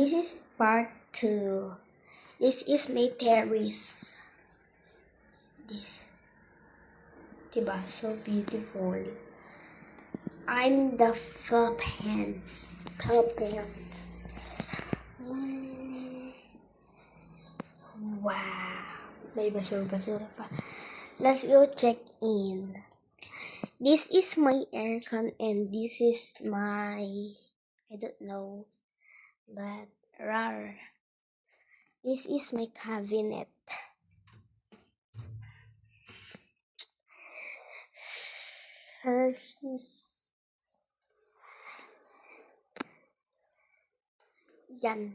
this is part 2. This is my terrace. This. Diba? So beautiful. I'm the Philippines. Wow. May basura pa. Let's go check in. This is my aircon and this is my, I don't know, but rar. This is my cabinet. Hershey's. Yan.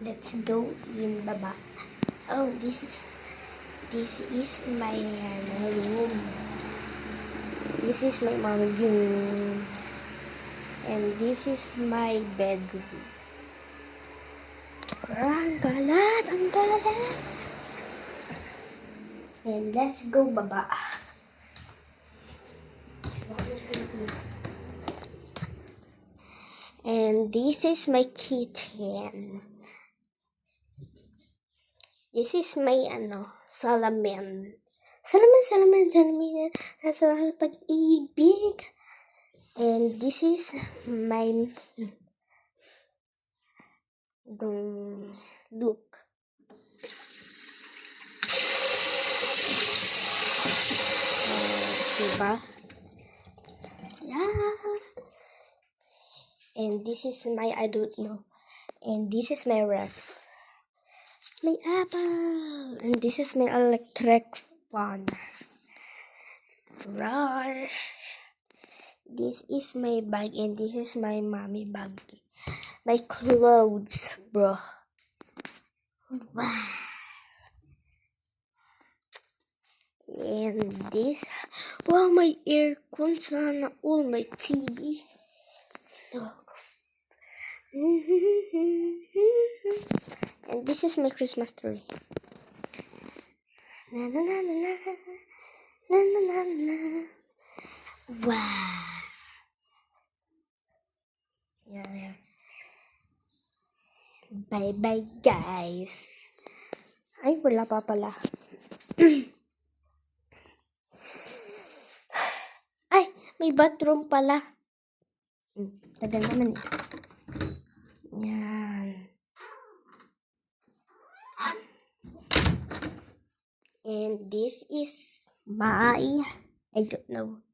Let's go in baba. Oh, this is my room. This is my mommy room. And this is my bedroom. Ang galat. And let's go baba. And this is my kitchen. This is my salamin. Salamin. Nasa pag-ibig. And this is my look. Diba? Yeah. And this is my, I don't know. And this is my ref. My apple. And this is my electric fan. Rawr. This is my bag and this is my mommy bag. My clothes, bro. Wow. And this, wow, my aircon, sana all, my TV. Look. And this is my Christmas tree. Wow. Yeah. Bye guys. Ay, wala pa pala. Ay, may bathroom pala. Tagal naman eh. Yan. And this is my, I don't know.